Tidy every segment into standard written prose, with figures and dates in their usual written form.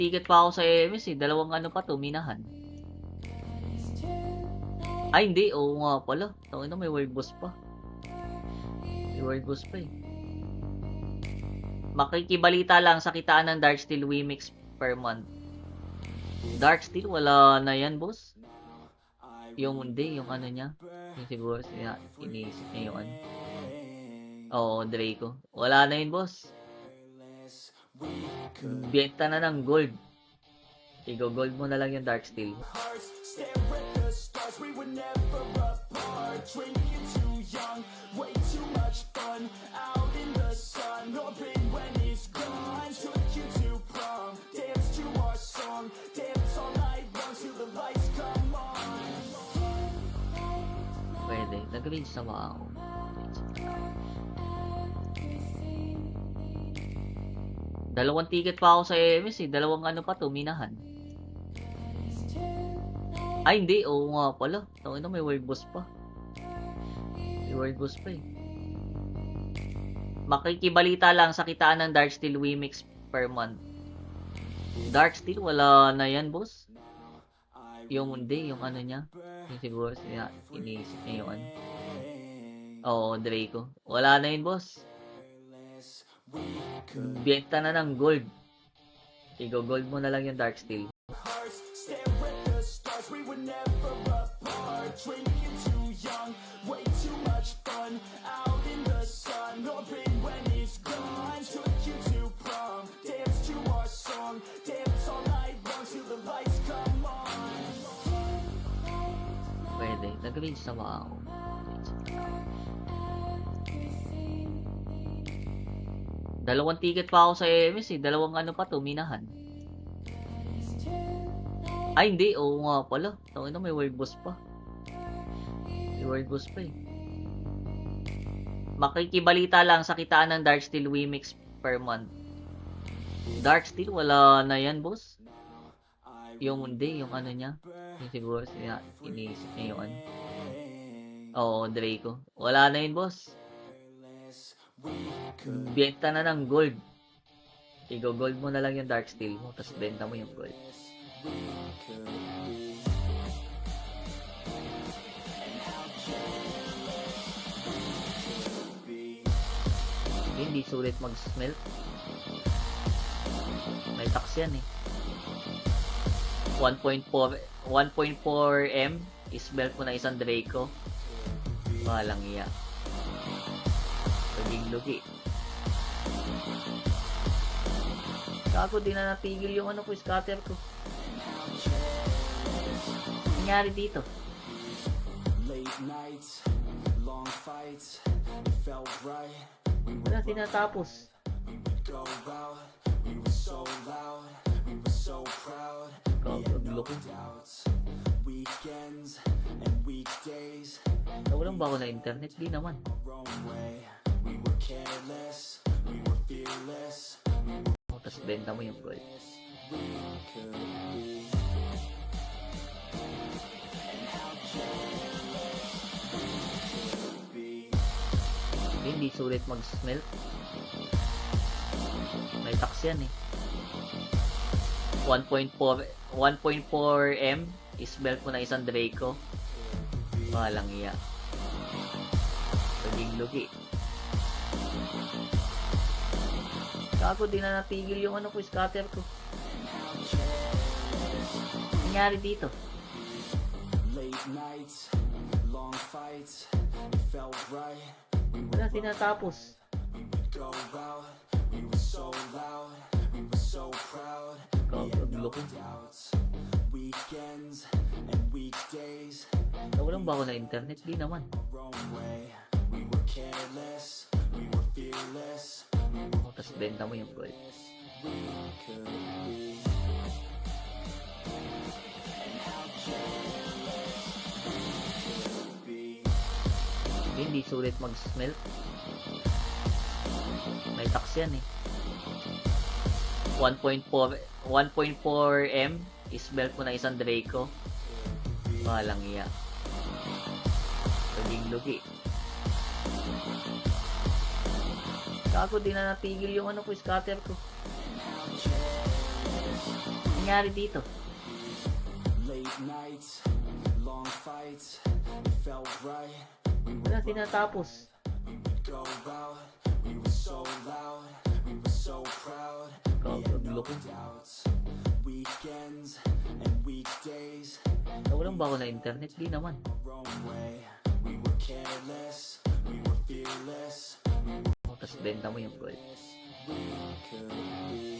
Ticket pa ako sa EMS eh. Dalawang ano pa to, minahan. Ay, hindi. Oo nga pala. Tangina, may world boss pa. May world boss pa eh. Makikibalita lang sa kitaan ng Darksteel Wimix per month. Darksteel, wala na yan, boss. Yung hindi, yung ano niya. Yung siguro, iniisip niya yung ano. Oo, Draco. Wala na yun, boss. Benta na ng gold. Igo-gold mo na lang yung Darksteel. Pwede. Nag-range sa mga ako. Dalawang ticket pa ako sa EMS eh. Dalawang ano pa to, minahan. Ay, hindi. Oo nga pala. Tangina, may world boss pa. May world boss pa eh. Makikibalita lang sa kitaan ng Darksteel Wimix per month. Darksteel, wala na yan, boss. Yung hindi, yung ano niya. Yung siguro, iniisip niya yung ano. Oo, Draco. Wala na yun, boss. Benta na ng gold. Igo-gold mo na lang yung Darksteel. Pwede. Nag-range sa mga ako. Dalawang ticket pa ako sa EMS eh. Dalawang ano pa to, minahan. Ay, hindi. Oo nga pala. Tangina, may world boss pa. May world boss pa eh. Makikibalita lang sa kitaan ng Darksteel Wimix per month. Darksteel, wala na yan, boss. Yung hindi, yung ano niya. Yung siguro, iniisip niya yung ano. Oo, Draco. Wala na yun, boss. Benta na ng gold. Igo-gold mo na lang yung Darksteel mo, tapos benta mo yung gold. Hindi sulit mag-smelt. May tax yan eh. 1.4 M is belt mo na isang Draco. Walang iya. Paging lugi. Kago, di na natigil yung ano ko, scatter ko. Nangyari dito. Wala tinatapos. Kago, ko. Nawalan ba ako na internet? Di naman. Tapos benta mo yung gold. Hindi sulit mag-smelt. May tax yan eh. 1.4 M is belt mo na isang Draco. Walang iya. Paging lugi. Kago, di na natigil yung ano ko, scatter ko. Nangyari dito. Wala tinatapos. Kago, ko. Nawalan ba ako na internet? Di naman. Tapos benta mo yung gold. Hindi sulit mag-smelt. May tax yan eh. 1.4 M is belt mo na isang Draco. Walang iya. Paging lugi. Kago, di na natigil yung ano ko, scatter ko. nangyari dito? Late nights, long fights, it felt right. Wala tinatapos. Go out, we were so loud, we were so proud. We had no doubts. Weekends and weekdays, Nawalan ba ako na internet? Di naman. our own way. We were careless, we were fearless. O, tas benta mo yung gold. We could be.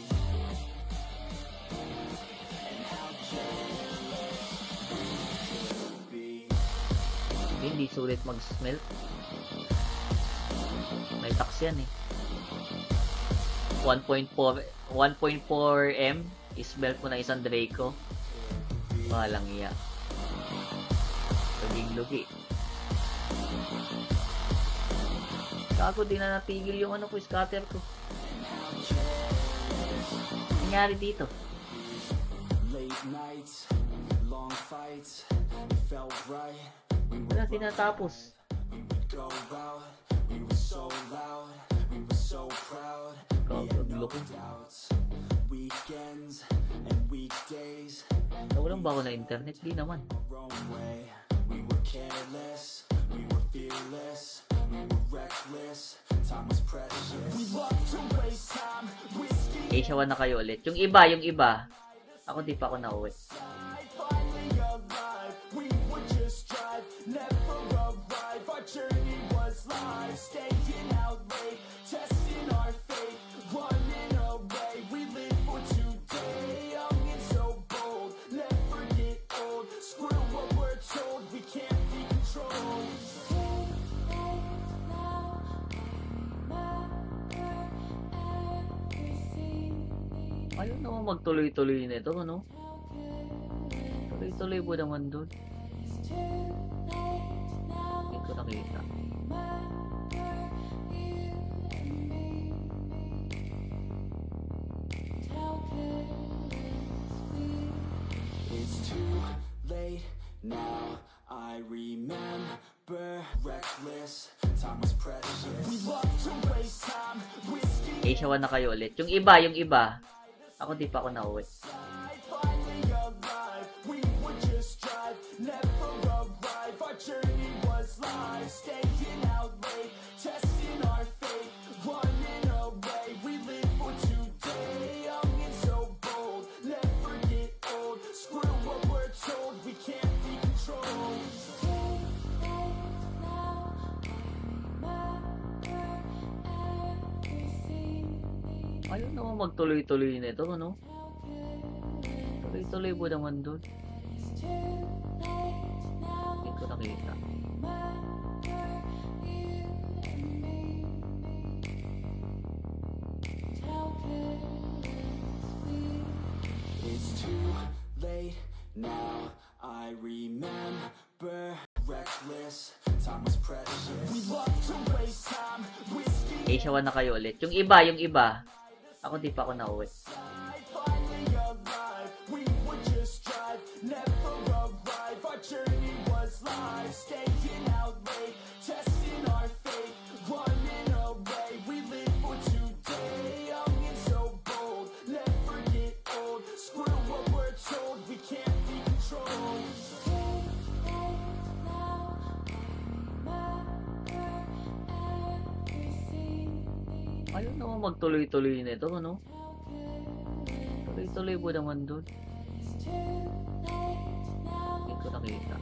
And how careless we could be. Hindi sulit mag-smelt. May tax yan eh. 1.4 M is-smelt mo na isang Draco. Walang iya. Luging-lugi. Kago, di na natigil yung ano ko, scatter ko. Nangyari dito? Late nights, long fights, it felt right. Wala tinatapos. Go out, we were so loud, we were so proud. We had no doubts. Weekends and weekdays, Nawalan ba ako na internet? Di naman. our own way. We were careless, we were fearless, we were reckless. Time was precious. We loved to waste time, whiskey. Asia 1 na kayo ulit. Yung iba. Ako di pa ako nauwi. Finally alive, we would just drive, never arrive. Our journey was live, staying out late, testing our fate, running away. We live for today, young and so bold, never get old. Screw what we're told, we can't be controlled. Ayaw naman magtuloy-tuloy nito, ano? Tuloy-tuloy po naman doon. Hindi ko nakita. It's too late now, I remember reckless, time was precious. We love to waste time, whiskey. Asia 1 na kayo ulit. Yung iba. Ako di pa ako nauwi. Finally alive, we would just drive, never arrive. Our journey was live, staying out late, testing our fate, running away. We live for today, young and so bold, never get old. Screw what we're told, we can't be controlled. Ayaw naman magtuloy-tuloy nito, ano? Tuloy-tuloy po naman doon. Hindi ko nakita. It's too late now, I remember reckless, time was precious. We love to waste time, whiskey. Asia 1 na kayo ulit. Yung iba. Ako di pa ako nauwi. Finally alive, we would just drive, never arrive. Our journey was live, staying out late, testing our fate, running away. We live for today, young and so bold, never get old. Screw what we're told, we can't be controlled. Ayaw naman magtuloy-tuloy nito, ano? Tuloy-tuloy po naman doon. Hindi ko nakita.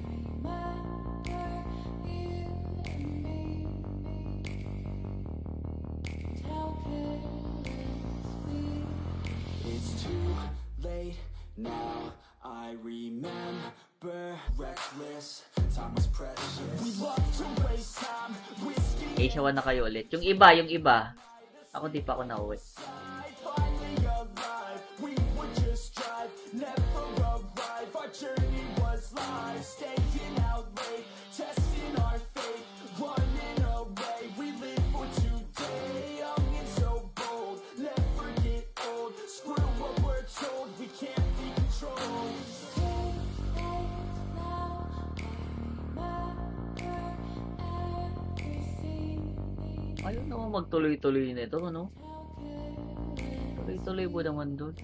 It's too late now, I remember reckless, time was precious. We love to waste time, whiskey. Asia 1 na kayo ulit. Yung iba. Ako di pa ako nauwi. Finally alive, we would just drive, never arrive. Our journey was live, staying out late, testing our fate, running away. We live for today, young and so bold, never get old. Screw what we're told, we can't be controlled. Ayaw naman magtuloy-tuloy nito, ano? Tuloy-tuloy po naman doon.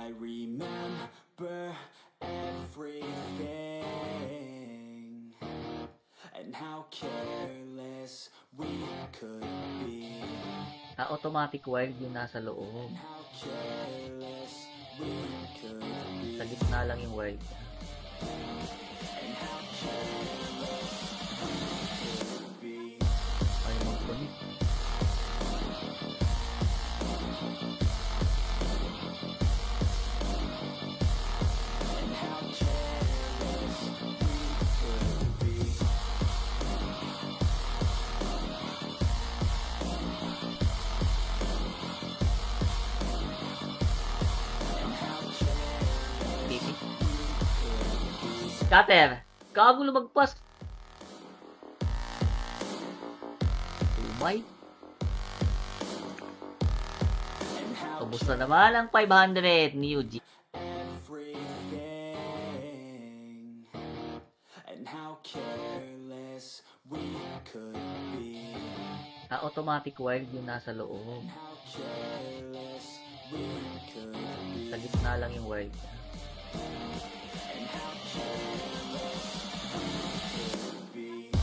I remember everything and how careless we could be. Automatic wild yung nasa loob. How careless we could be. Sa gitna lang yung wild. And how careless we could be. Ay, mag-connect. And how careless we could be. Scatter! Gago lumagpas! Umay! Ubus na naman ang 500 ni Yuji. Everything and how careless we could be. Automatic wild yung nasa loob. How careless we could be. Sa gitna lang yung wild. And how careless we could be.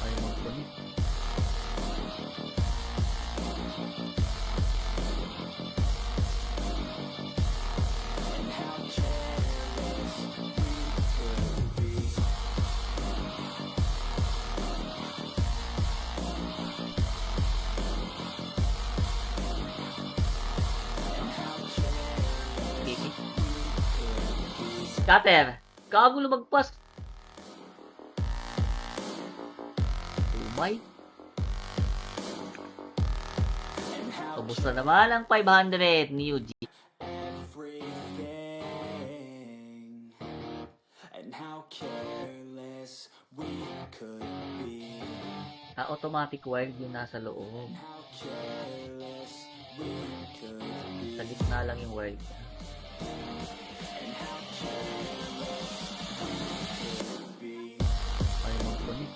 Ay, mag-connect. And how careless we could be. And how careless Scatter! Gago lumagpas! Umay! and how Ubus na naman ang 500 ni Yuji. everything and how careless we could be. Automatic wild yung nasa loob. How careless we could be. Sa gitna lang yung wild. And how careless we could be. Ay, mag-connect.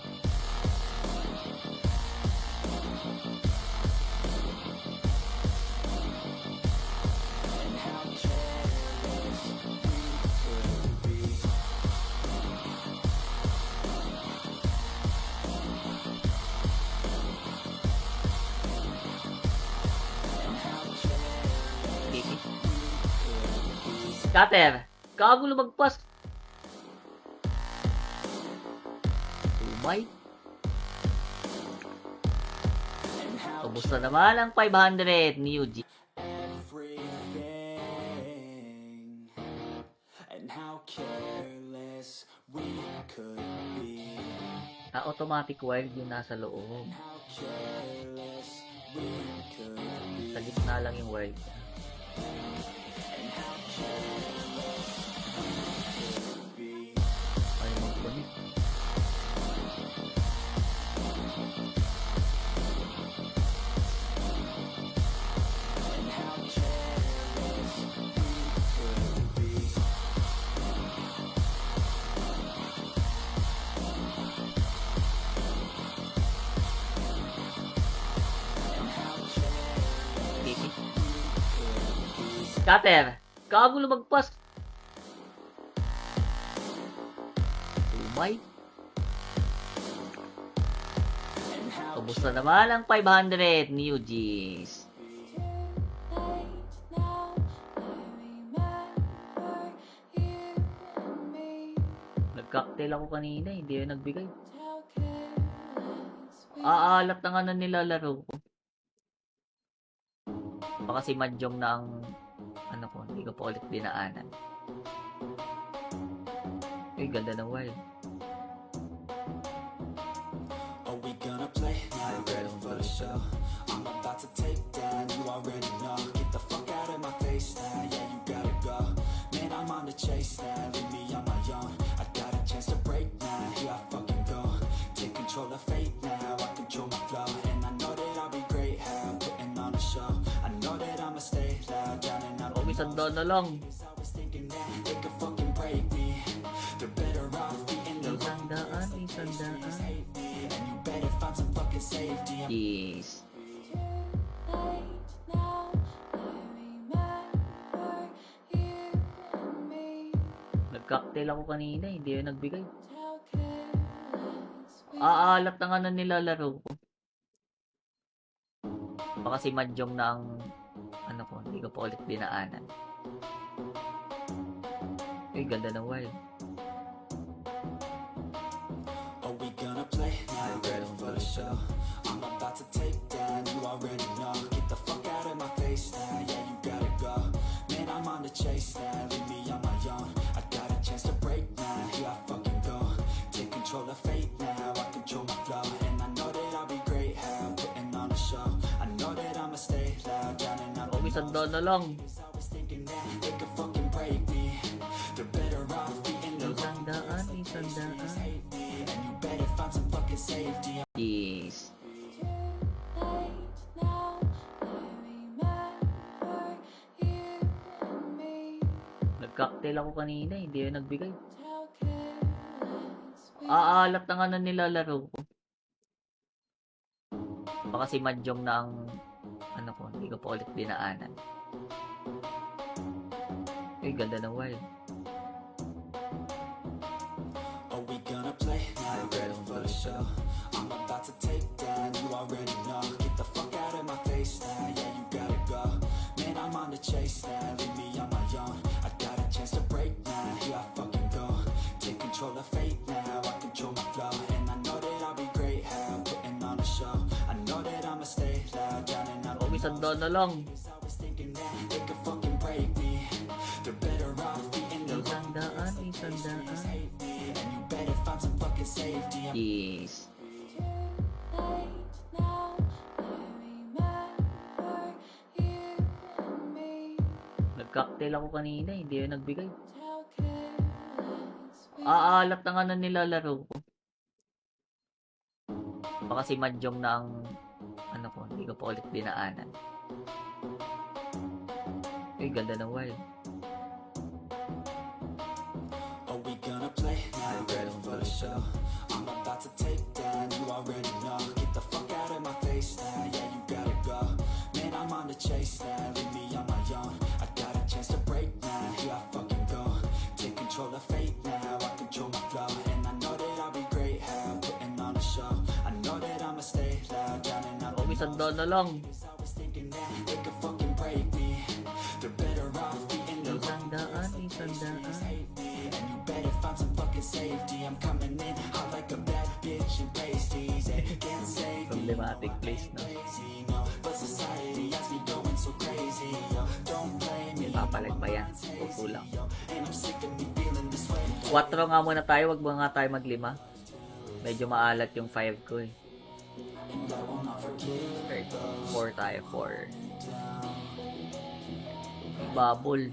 And how careless we could be. And how careless we could be. Scatter! Gago lumagpas! Umay! And how Ubus na naman ang 500 ni Yuji. everything and how careless we could be. Automatic wild yung nasa loob. How careless we could be. Sa gitna lang yung wild. And how careless we could be. Ay, mag-connect. And how careless we could be. And how careless we could be. Scatter! Gago lumagpas! Umay! And how Ubus na naman ang 500 ni Yuji's. Nag-cocktail ako kanina, hindi yun nagbigay. Aalat na nga na nilalaro ko. Baka si Mahjong na ang ano ko, hindi ko pa ulit dinaanan. Uy, ganda ng wild. are we gonna play now? Ready for the show? I'm about to take down, you already know. Get the fuck out of my face now, yeah, you gotta go. Man, I'm on the chase now, leave me on my own. I got a chance to break now, here I fucking go. Take control of fate now, I control my flow. And I know that I'll be great, how I'm putting on a show. I know that I'ma stay loud, drowning out Oh, isang doon na lang. I was thinking that they could fucking break me. They're better off beating the Isang daan, isang daan. hate me, and you better find some fucking safety. Yes. Nag-cocktail ako kanina, hindi yun nagbigay. Aalat na nga na nilalaro ko. Baka si Mahjong na ang ano ko, hindi ko pa ulit dinaanan. Uy, ganda ng wild. Are we gonna play now? Ready for the show? I'm about to take down, you already know. Get the fuck out of my face now, yeah, you gotta go. Man, I'm on the chase now, leave me on my own. I got a chance to break now, here I fucking go. Take control of fate now, I control my flow. And I know that I'll be great, how I'm putting on a show. I know that I'ma stay loud, drowning out the Uy, sandaan na lang. I was thinking that they could fucking break me. They're better off beating the Isandaan, isandaan. hate me, and you better find some fucking safety. Yes. Nag-cocktail ako kanina, hindi yun nagbigay. Aalat na nga na nilalaro ko. Baka si Mahjong na ang ano ko, hindi ko pa ulit dinaanan. Uy, ganda ng wild. Are we gonna play now? Ready for the show? I'm about to take down, you already know. Get the fuck out of my face now, yeah, you gotta go. Man, I'm on the chase now, leave me on my own. I got a chance to break now, here I fucking go. Take control of fate now, I control my flow. And I know that I'll be great, how I'm putting on a show. I know that I'ma stay loud, drowning out the Uy, sandaan na lang. I was thinking that they could fucking break me. They're better off beating the Isandaan, isandaan. hate me, and you better find some fucking safety. Yes. Nag-cocktail ako kanina, hindi yun nagbigay. Aalat na nga na nilalaro ko. Baka si Mahjong na ang ano ko, hindi ko pa ulit dinaanan. Uy, ganda ng wild. Are we gonna play now? Ready for the show? I'm about to take down, you already know. Get the fuck out of my face now, yeah, you gotta go. Man, I'm on the chase now, leave me on my own. I got a chance to break now, here I fucking go. Take control of fate now, I control my flow. And I know that I'll be great, how I'm putting on a show. I know that I'ma stay loud, drowning out the Uy, sandaan na lang. I was thinking that they could fucking break me. They're better off beating the Isandaan, isandaan. hate me, and you better find some fucking safety. I'm coming in hot like a bad bitch in pasties. And can't save me, Problematic place, no? crazy, no. But society has me going so crazy, yo. Don't blame me, Papalag pa yan. Kukulang. and I'm sick of me feeling this way. 4 nga muna tayo, wag mo nga tayo mag-5. Medyo maalat yung 5 ko eh. 4 tayo, 4. Bubble.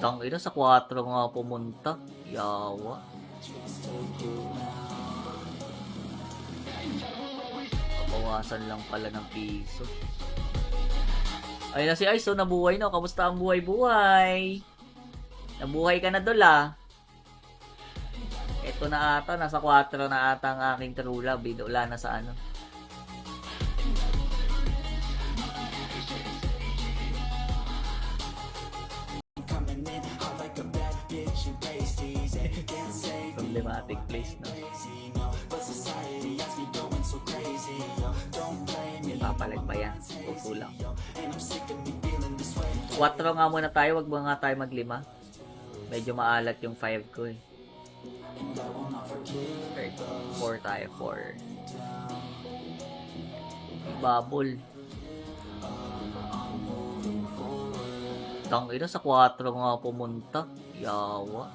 Tangina, sa 4 nga pumunta. Yawa. Bawasan lang pala ng piso. Ayun na si Ice, so nabuhay na. Kamusta ang buhay-buhay? Nabuhay ka na dol ah. Ito na ata, nasa 4 na ata ang aking true love. Wala na sa ano. Coming in hot like a bad bitch in pasties. And can't save me, Problematic place, no? crazy, no. But society has me going so crazy, yo. Don't blame me, Papalag pa yan. Kukulang. and I'm sick of me feeling this way. 4 nga muna tayo, wag mo nga tayo mag-5. Medyo maalat yung 5 ko eh. 4 tayo, 4. Bubble. Tangina, sa 4 nga pumunta. Yawa.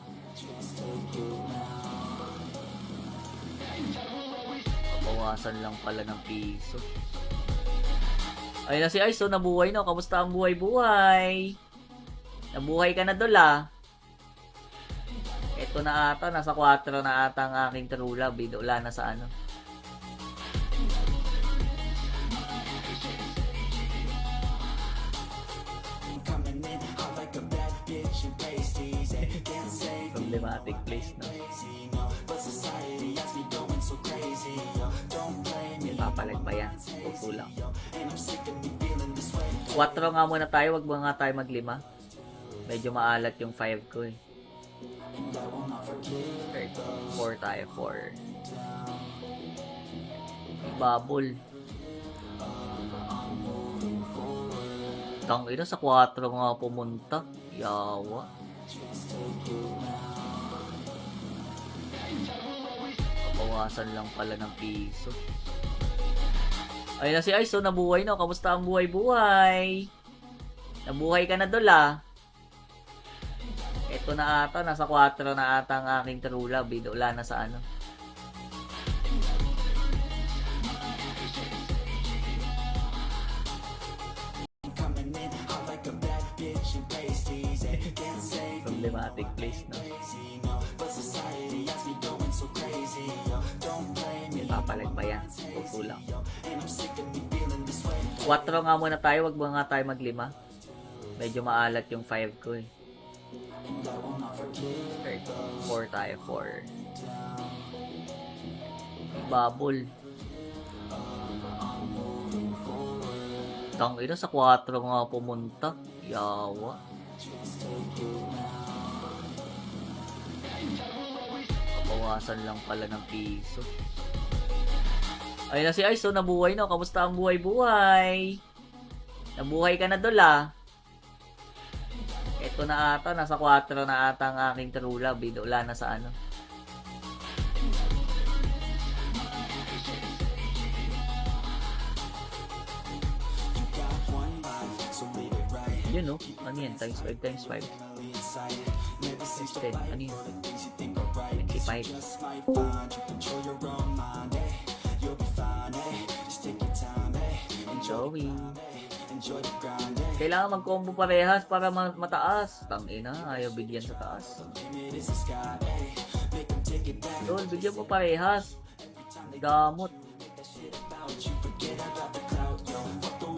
Bawasan lang pala ng piso. Ayun na si Ice, so nabuhay na. Kamusta ang buhay-buhay? Nabuhay ka na dol ah. Ito na ata, nasa 4 na ata ang aking true love. Wala na sa ano. Coming in hot like a bad bitch in pasties. And can't save me, Problematic place, no? crazy, no. But society has me going so crazy, yo. Don't blame me, Papalag pa yan. Kukulang. and I'm sick of me feeling this way. 4 nga muna tayo, wag mo nga tayo mag-5. Medyo maalat yung 5 ko eh. 4 tayo, 4. Bubble. Tangina, sa 4 nga pumunta. Yawa. Bawasan lang pala ng piso. Ayun na si Ice, nabuhay na. Kamusta ang buhay-buhay? Nabuhay ka na dol ah. Ito na ata, nasa 4 na ata ang aking true love. Wala na sa ano. Problematic place, no? Papalag pa yan. Puso lang. 4 nga muna tayo. Wag ba nga tayo mag-5? Medyo maalat yung 5 ko eh. 4 tayo, 4. Bubble. Tangina, sa 4 nga pumunta. Yawa. Bawasan lang pala ng piso. Ayun na si Ice, nabuhay na. Kamusta ang buhay-buhay? Nabuhay ka na dol ah. Ito na ata, nasa 4 na ata ang aking true love. Wala na sa ano. Yun no? Ano yan? Times 5 times 5. Times 10. Ano yun? 25. Joey. Kailangan mag-combo parehas para mataas. Tangina, ayaw bigyan sa taas. Tol, bigyan mo parehas. Gamot.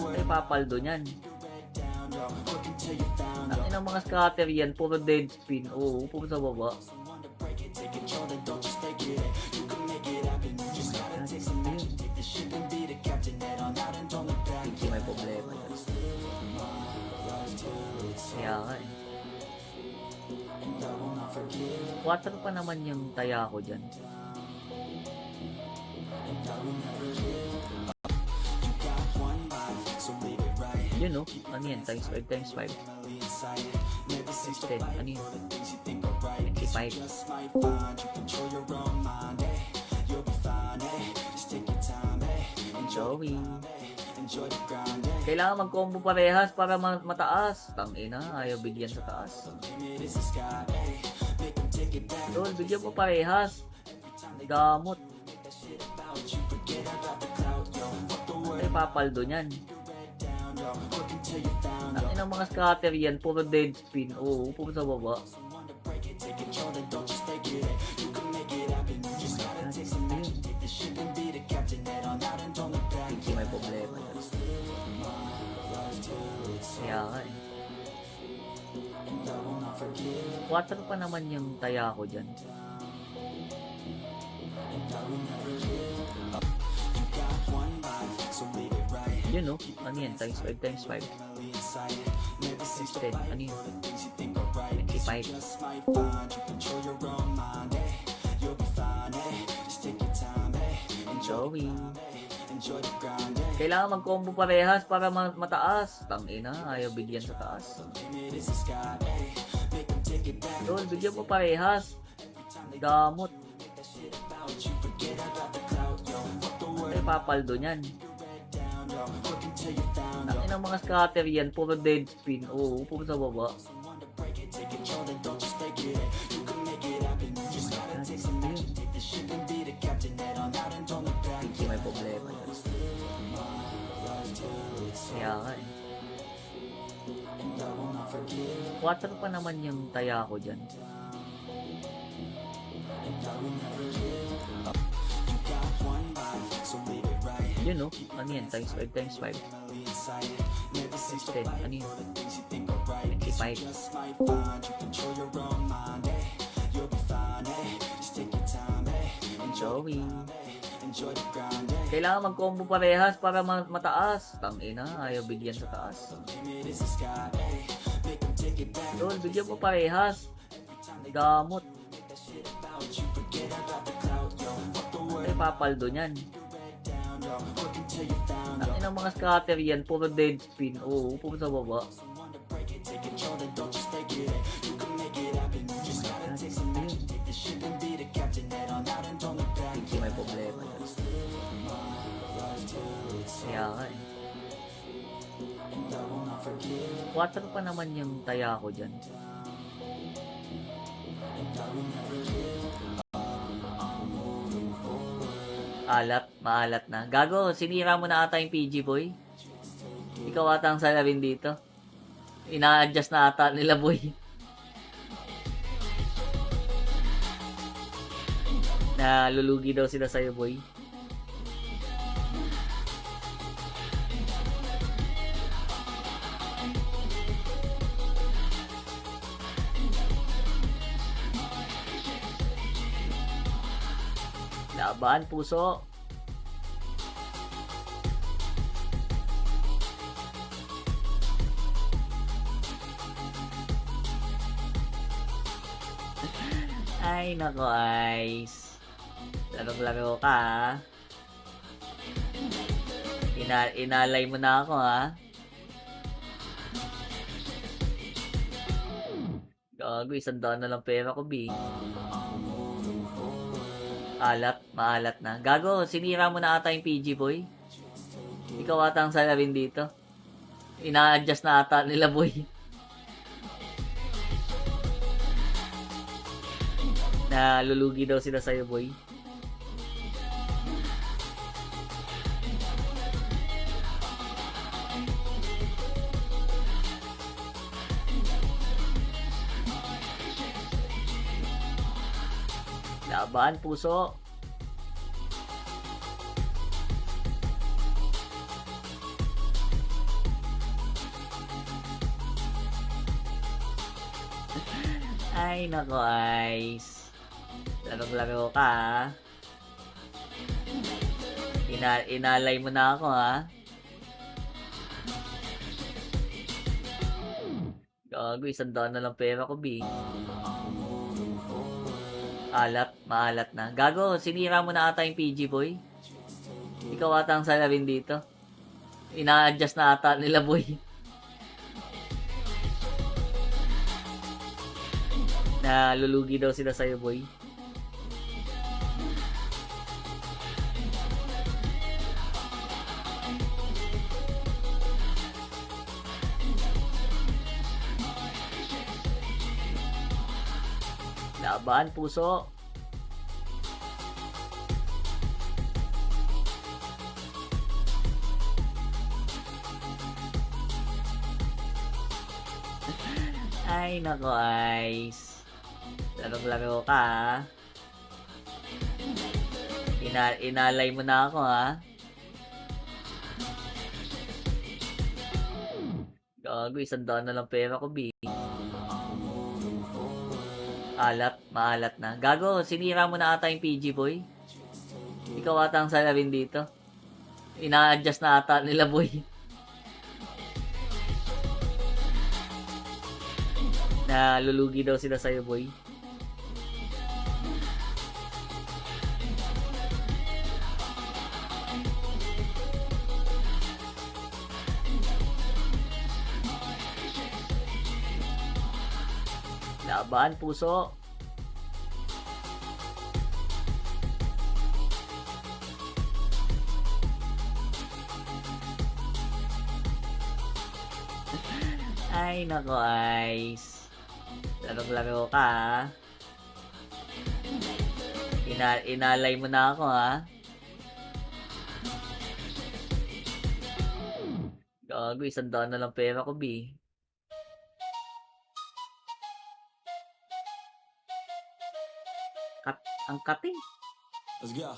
Ay, papaldo niyan. Ang inang mga scatter yan, puro dead spin. Oo, puro sa baba. Hindi may problema yan. Kaya nga eh. 4 pa naman yung taya ko dyan. Yun no? Ano yan? Times 5 times 5. Times 10. Ano yun? 25. Joey. Kailangan mag-combo parehas para mataas. Tangina, ayaw bigyan sa taas. Tol, bigyan mo parehas. Gamot. Ay, papaldo niyan. Ang inang mga scatter yan, puro dead spin. Oo, puro sa baba. Hindi may problema yan. Kaya nga eh. 4 pa naman yung taya ko dyan. Yun no? Ano yan? Times 5 times 5. Times 10. Ano yun? 25. Joey. Kailangan mag-combo parehas para mataas. Tangina, ayaw bigyan sa taas. Tol, bigyan mo parehas. Gamot. Ay, papaldo niyan. Ang inang mga scatter yan, puro dead spin. Oo, puro sa baba. Hindi may problema yan. Kaya nga eh. 4 pa naman yung taya ko dyan. Yun no? Ano yan? Times 5 times 5. Times 10. Ano yun? 25. Joey. Kailangan mag-combo parehas para mataas. Tangina, ayaw bigyan sa taas. Tol, bigyan mo parehas. Gamot. Ay, papaldo niyan. Ang ng mga scatter yan, puro dead spin. Oo, puro sa baba. Hindi may problema yan. Kaya nga eh. 4 pa naman yung taya ko dyan. Maalat na. Gago, sinira mo na ata yung PG boy. Ikaw ata ang salarin dito. Ina-adjust na ata nila boy. Nalulugi daw sila sa'yo boy. Laban, puso. Ay, nako, Ice. Larong-laro ka, ha? Inalay mo na ako, ha? Gago, 100 na lang pera ko, B. Maalat na. Gago, sinira mo na ata yung PG boy. Ikaw ata ang salarin dito. Ina-adjust na ata nila boy. Nalulugi daw sila sa'yo boy. Laban, puso. Ay, nako, Ice. Larong-laro ka, ha? Inalay mo na ako, ha? Gago, 100 na lang pera ko, B. Maalat na. Gago, sinira mo na ata yung PG boy. Ikaw ata ang salarin dito. Ina-adjust na ata nila boy. Nalulugi daw sila sa'yo boy. Laban, puso. Ay, nako, Ice. Larong-laro ka, ha? Inalay mo na ako, ha? Gago, 100 na lang pera ko, B. Maalat na. Gago, sinira mo na ata yung PG boy. Ikaw ata ang salarin dito. Ina-adjust na ata nila boy. Nalulugi daw sila sa'yo boy. Laban, puso. Ay, nako, Ice. Larong-laro ka, ha? Inalay mo na ako, ha? Gago, 100 na lang pera ko, B. Ang kati. Let's go.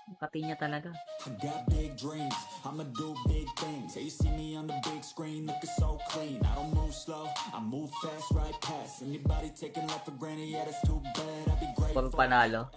Ang kati niya talaga. I got big dreams, I'ma do big things. Yeah, you see me on the big screen, looking so clean. I don't move slow, I move fast, right past anybody taking life for granted. Yeah, that's too bad. I'd be grateful. Puro panalo.